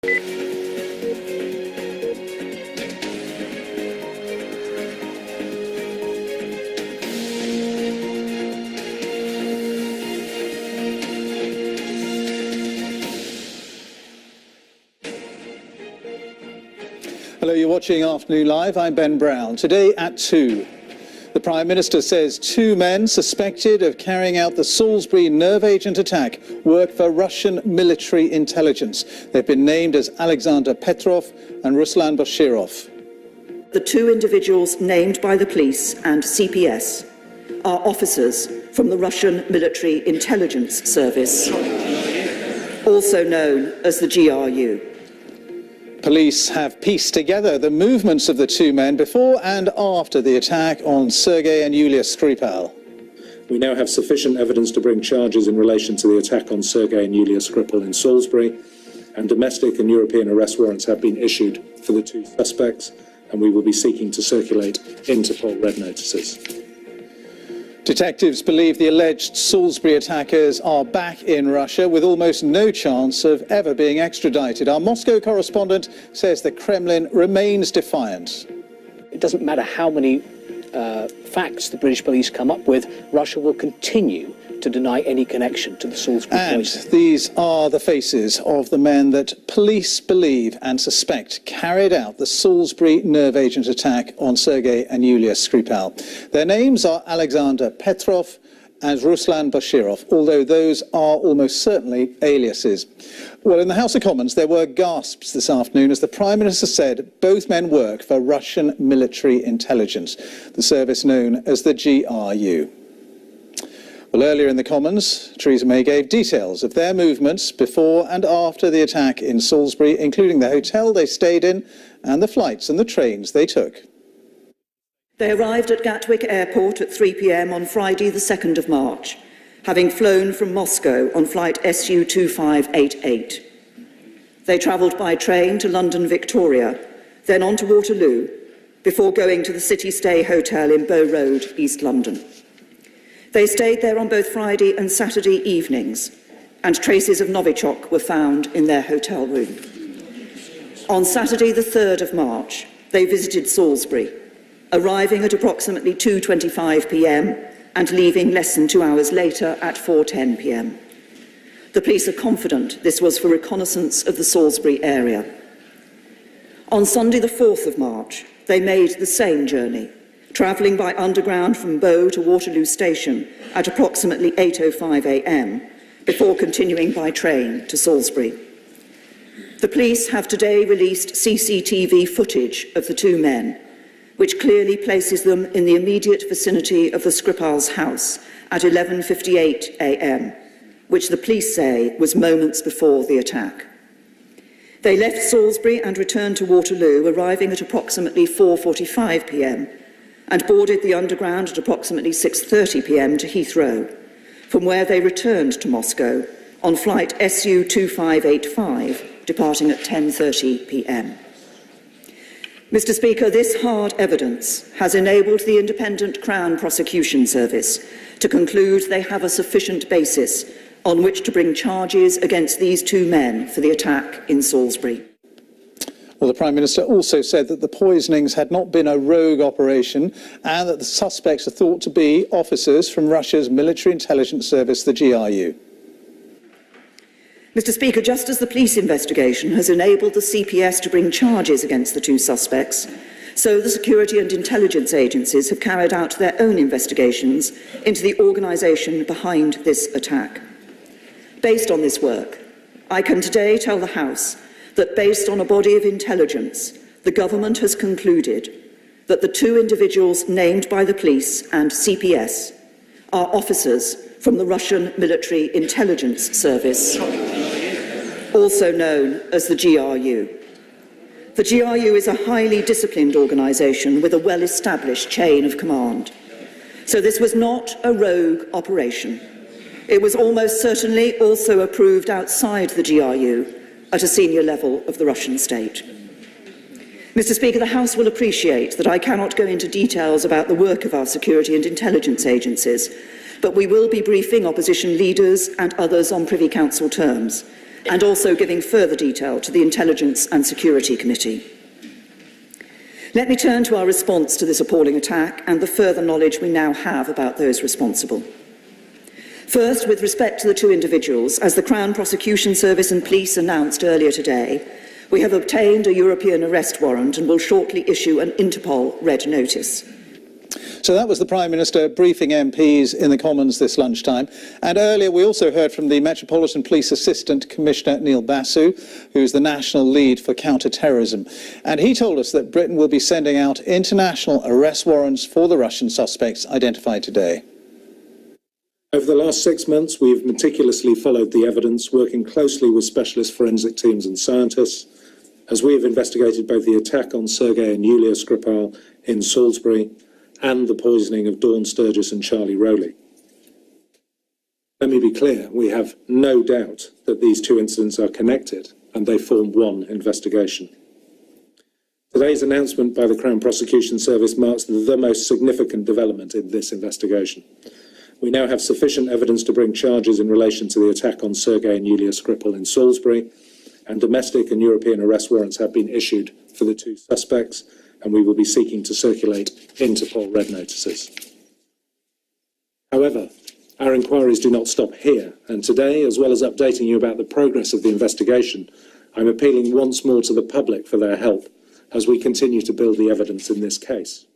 Hello, you're watching Afternoon Live. I'm Ben Brown. Today at 2, the Prime Minister says 2 men suspected of carrying out the Salisbury nerve agent attack work for Russian military intelligence. They've been named as Alexander Petrov and Ruslan Bashirov. The 2 individuals named by the police and CPS are officers from the Russian military intelligence service, also known as the GRU. Police have pieced together the movements of the 2 men before and after the attack on Sergey and Julia Skripal. We now have sufficient evidence to bring charges in relation to the attack on Sergey and Julia Skripal in Salisbury, and domestic and European arrest warrants have been issued for the 2 suspects, and we will be seeking to circulate Interpol red notices. Detectives believe the alleged Salisbury attackers are back in Russia with almost no chance of ever being extradited. Our Moscow correspondent says the Kremlin remains defiant. It doesn't matter how many facts the British police come up with, Russia will continue to deny any connection to the Salisbury poisoning. And these are the faces of the men that police believe and suspect carried out the Salisbury nerve agent attack on Sergey and Julia Skripal. Their names are Alexander Petrov and Ruslan Bashirov, although those are almost certainly aliases. Well, in the House of Commons, there were gasps this afternoon as the Prime Minister said both men work for Russian military intelligence, the service known as the GRU. Well, earlier in the Commons, Theresa May gave details of their movements before and after the attack in Salisbury, including the hotel they stayed in and the flights and the trains they took. They arrived at Gatwick Airport at 3 p.m. on Friday the 2nd of March, having flown from Moscow on flight SU 2588. They travelled by train to London Victoria, then on to Waterloo, before going to the City Stay Hotel in Bow Road, East London. They stayed there on both Friday and Saturday evenings, and traces of Novichok were found in their hotel room. On Saturday the 3rd of March, they visited Salisbury, arriving at approximately 2:25 p.m. and leaving less than 2 hours later at 4:10 p.m. The police are confident this was for reconnaissance of the Salisbury area. On Sunday the 4th of March, they made the same journey, travelling by underground from Bow to Waterloo Station at approximately 8:05 a.m, before continuing by train to Salisbury. The police have today released CCTV footage of the 2 men, which clearly places them in the immediate vicinity of the Skripal's house at 11:58 a.m, which the police say was moments before the attack. They left Salisbury and returned to Waterloo, arriving at approximately 4:45 p.m, and boarded the underground at approximately 6:30 p.m. to Heathrow, from where they returned to Moscow on flight SU 2585, departing at 10:30 p.m. Mr. Speaker, this hard evidence has enabled the Independent Crown Prosecution Service to conclude they have a sufficient basis on which to bring charges against these 2 men for the attack in Salisbury. Well, the Prime Minister also said that the poisonings had not been a rogue operation and that the suspects are thought to be officers from Russia's military intelligence service, the GRU. Mr. Speaker, just as the police investigation has enabled the CPS to bring charges against the 2 suspects, so the security and intelligence agencies have carried out their own investigations into the organisation behind this attack. Based on this work, I can today tell the House that based on a body of intelligence, the government has concluded that the 2 individuals named by the police and CPS are officers from the Russian military intelligence service, also known as the GRU. The GRU is a highly disciplined organisation with a well-established chain of command. So this was not a rogue operation. It was almost certainly also approved outside the GRU at a senior level of the Russian state. Mr. Speaker, the House will appreciate that I cannot go into details about the work of our security and intelligence agencies, but we will be briefing opposition leaders and others on Privy Council terms, and also giving further detail to the Intelligence and Security Committee. Let me turn to our response to this appalling attack and the further knowledge we now have about those responsible. First, with respect to the two individuals, as the Crown Prosecution Service and police announced earlier today, we have obtained a European arrest warrant and will shortly issue an Interpol red notice. So that was the Prime Minister briefing MPs in the Commons this lunchtime. And earlier we also heard from the Metropolitan Police Assistant Commissioner Neil Basu, who's the national lead for counter-terrorism. And he told us that Britain will be sending out international arrest warrants for the Russian suspects identified today. Over the last 6 months, we've meticulously followed the evidence, working closely with specialist forensic teams and scientists, as we have investigated both the attack on Sergey and Julia Skripal in Salisbury and the poisoning of Dawn Sturgis and Charlie Rowley. Let me be clear, we have no doubt that these two incidents are connected and they form one investigation. Today's announcement by the Crown Prosecution Service marks the most significant development in this investigation. We now have sufficient evidence to bring charges in relation to the attack on Sergey and Julia Skripal in Salisbury, and domestic and European arrest warrants have been issued for the two suspects, and we will be seeking to circulate Interpol red notices. However, our inquiries do not stop here, and today, as well as updating you about the progress of the investigation, I'm appealing once more to the public for their help as we continue to build the evidence in this case.